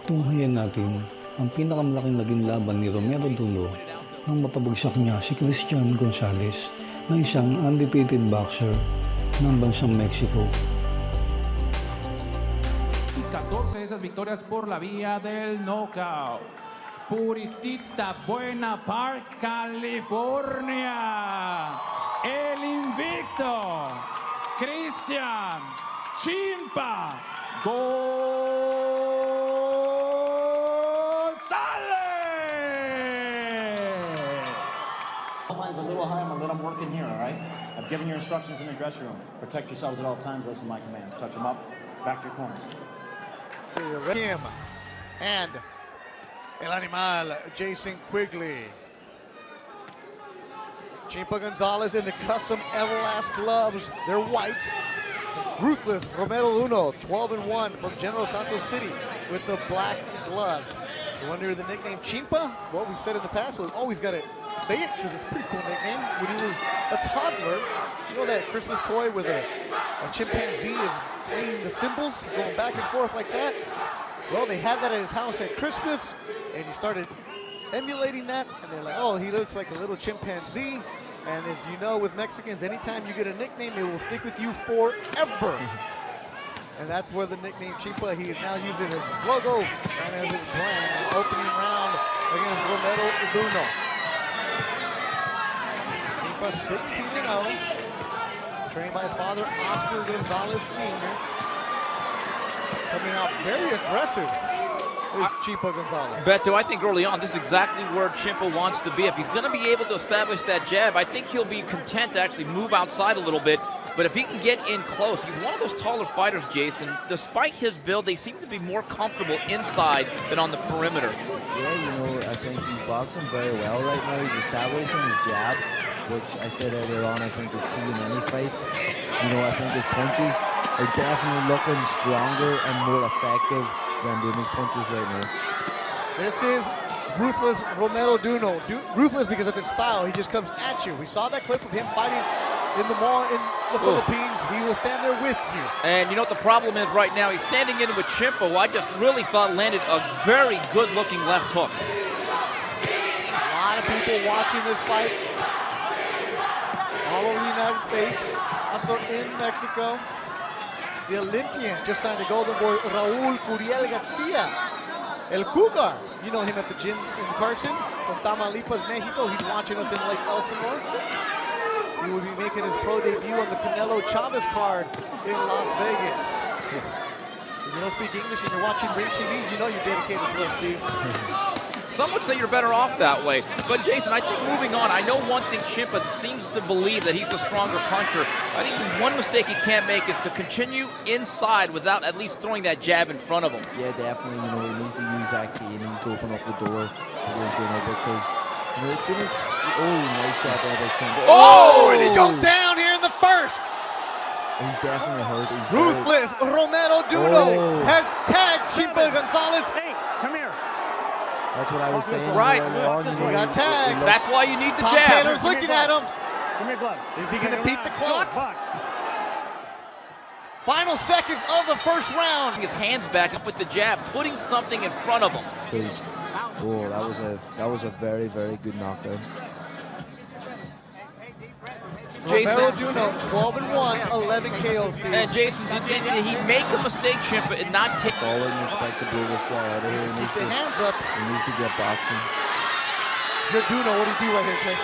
Tunghayan natin ang pinakamalaking naging laban ni Romero Duno nang mapabagsak niya si Chimpa Gonzales na isang undefeated boxer ng bansang Mexico. 14 de esas victorias por la vía del knockout. Puritita Buena Park, California. El invicto, Chimpa Gonzales. Line's a little high. I'm gonna let them work in here, all right? I've given you instructions in the dressing room. Protect yourselves at all times. Listen to my commands. Touch them up. Back to your corners. Him and El Animal, Jason Quigley. Chimpa Gonzales in the custom Everlast gloves. They're white. Ruthless Romero Duno, 12-1 from General Santos City with the black gloves. You wonder the nickname Chimpa? Well, we've said in the past, we've always got to say it because it's a pretty cool nickname. When he was a toddler, you know that Christmas toy with a chimpanzee is playing the cymbals, going back and forth like that? Well, they had that at his house at Christmas, and he started emulating that, and they're like, oh, he looks like a little chimpanzee. And as you know, with Mexicans, anytime you get a nickname, it will stick with you forever. And that's where the nickname Chimpa, he is now using as his logo and as his brand in opening round against Romero Duno. Chimpa 16-0, trained by his father, Oscar Gonzales Sr. Coming out very aggressive is Chimpa Gonzales. Beto, I think early on, this is exactly where Chimpa wants to be. If he's going to be able to establish that jab, I think he'll be content to actually move outside a little bit. But if he can get in close, he's one of those taller fighters, Jason. Despite his build, they seem to be more comfortable inside than on the perimeter. Yeah, you know, I think he's boxing very well right now. He's establishing his jab, which I said earlier on, I think is key in any fight. You know, I think his punches are definitely looking stronger and more effective than Duno's punches right now. This is ruthless Romero Duno. Ruthless because of his style. He just comes at you. We saw that clip of him fighting in the mall in the Philippines. He will stand there with you. And you know what the problem is right now? He's standing in with Chimpa, who I just really thought landed a very good-looking left hook. A lot of people watching this fight all over the United States, also in Mexico. The Olympian just signed a Golden Boy, Raul Curiel Garcia. El Cougar, you know him at the gym in Carson, from Tamaulipas, Mexico. He's watching us in Lake Elsinore. He will be making his pro debut on the Canelo Chavez card in Las Vegas. If you don't speak English and you're watching Ring TV, you know you're dedicated to us, Steve. Some would say you're better off that way. But Jason, I think moving on, I know one thing Chimpa seems to believe that he's a stronger puncher. I think one mistake he can't make is to continue inside without at least throwing that jab in front of him. Yeah, definitely. You know, he needs to use that key. He needs to open up the door against Duno because, you know, Duno's, oh, nice shot there by Chimpa. Oh, and he goes down here in the first. He's definitely hurt. He's Ruthless Romero Duno has tagged Chimpa Gonzales. Hey, come here. That's what I was saying. Right. He got tagged. That's why you need the Tom jab. Taylor's looking at him. Give me your gloves. Is he going to beat the clock? Box. Final seconds of the first round. His hands back up with the jab, putting something in front of him. Because, oh, that was a very, very good knockdown. Romero Duno, 12-1, 11 KOs, Steve. And Jason, did he make a mistake, Chimpa, and not take? Forward and expect to blow this guy out of here. Keep the hands up. He needs to get boxing. You're Duno, what do you do right here, Jay?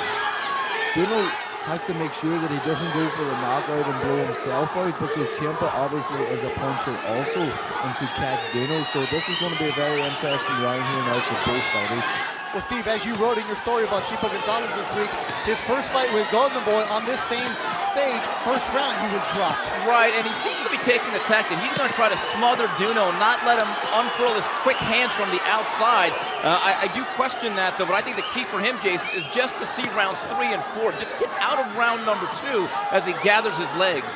Duno has to make sure that he doesn't go for the knockout and blow himself out because Chimpa obviously is a puncher also and could catch Duno. So this is going to be a very interesting round here now for both fighters. Well, Steve, as you wrote in your story about Chimpa Gonzales this week, his first fight with Golden Boy on this same stage, first round, he was dropped. Right, and he seems to be taking the tactic. He's going to try to smother Duno, not let him unfurl his quick hands from the outside. I do question that, though, but I think the key for him, Jason, is just to see rounds 3 and 4. Just get out of round number 2 as he gathers his legs.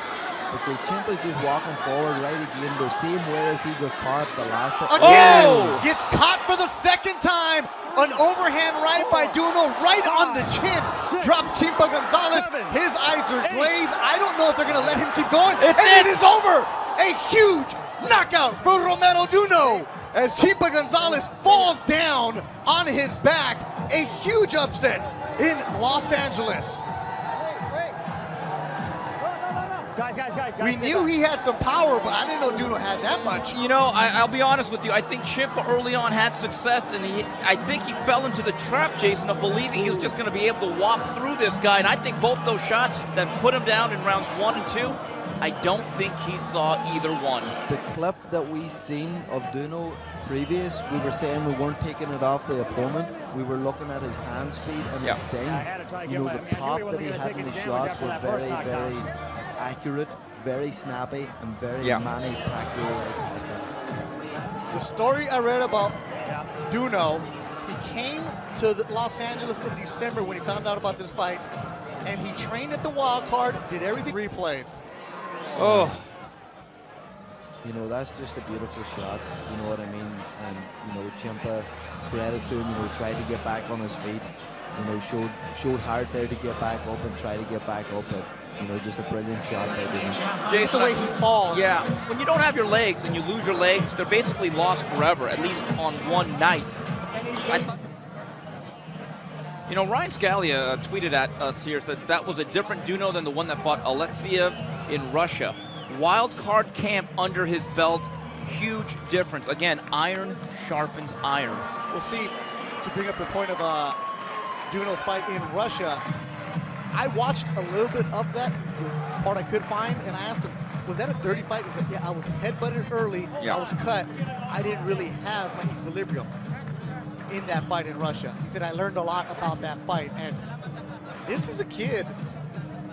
Because Chimpa's just walking forward right again the same way as he got caught the last time. Again! Oh! Gets caught for the second time. An overhand right by Duno, right on the chin. Drops Chimpa Gonzales. His eyes are glazed. I don't know if they're going to let him keep going. And it is over. A huge Knockout for Romero Duno as Chimpa Gonzales falls down on his back. A huge upset in Los Angeles. Guys. We knew he had some power, but I didn't know Duno had that much. You know, I'll be honest with you. I think Chimpa early on had success, and I think he fell into the trap, Jason, of believing he was just going to be able to walk through this guy. And I think both those shots that put him down in rounds 1 and 2, I don't think he saw either one. The clip that we seen of Duno previous, we were saying we weren't taking it off the opponent. We were looking at his hand speed and Yeah. his thing. You know, the pop that he had in the shots were very, very accurate, very snappy, and very manufactured. The story I read about Duno, he came to Los Angeles in December when he found out about this fight, and he trained at the wild card, did everything replays. Oh. You know, that's just a beautiful shot, you know what I mean? And, you know, Chimpa, credit to him, you know, tried to get back on his feet. You know, showed heart there to get back up and try to get back up. But, you know, just a brilliant shot by Duno. Just the way he falls. Yeah, when you don't have your legs and you lose your legs, they're basically lost forever, at least on one night. You know, Ryan Scalia tweeted at us here, said that was a different Duno than the one that fought Alexiev in Russia. Wild card camp under his belt, huge difference. Again, iron sharpens iron. Well, Steve, to bring up the point of Duno's fight in Russia, I watched a little bit of that part I could find, and I asked him, was that a dirty fight? He said, yeah, I was headbutted early, I was cut. I didn't really have my equilibrium in that fight in Russia. He said, I learned a lot about that fight, and this is a kid.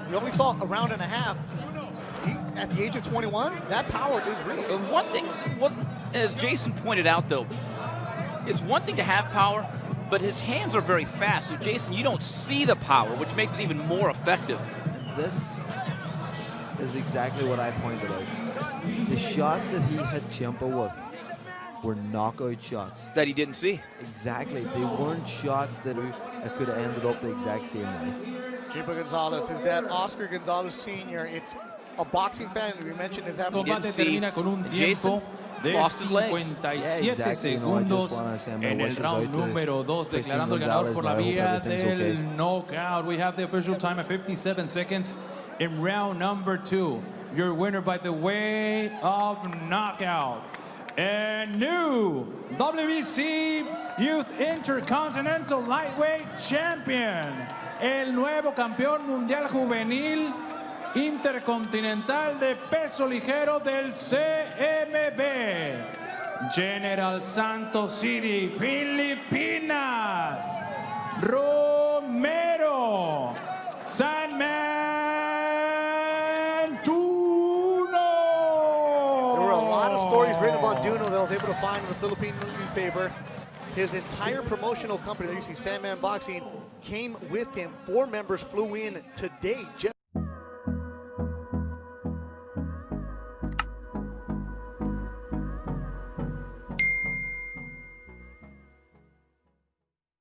We only saw a round and a half. At the age of 21, that power is real. One thing, as Jason pointed out, though, it's one thing to have power, but his hands are very fast. So, Jason, you don't see the power, which makes it even more effective. And this is exactly what I pointed out. The shots that he hit Chimpa with were knockout shots. That he didn't see. Exactly. They weren't shots that could have ended up the exact same way. Chimpa Gonzales, his dad, Oscar Gonzales Sr., it's a boxing fan we mentioned his having. Combate termina con un tiempo de 57 segundos en el round número 2, declarando el ganador por la vía del knockout. We have the official time at 57 seconds in round number 2. Your winner by the way of knockout. And new WBC Youth Intercontinental Lightweight Champion, el nuevo campeón mundial juvenil intercontinental de peso ligero del CMB, General Santos City, Filipinas, Romero Sandman Duno. There were a lot of stories written about Duno that I was able to find in the Philippine newspaper. His entire promotional company, that you see, Sandman Boxing, came with him. 4 members flew in today.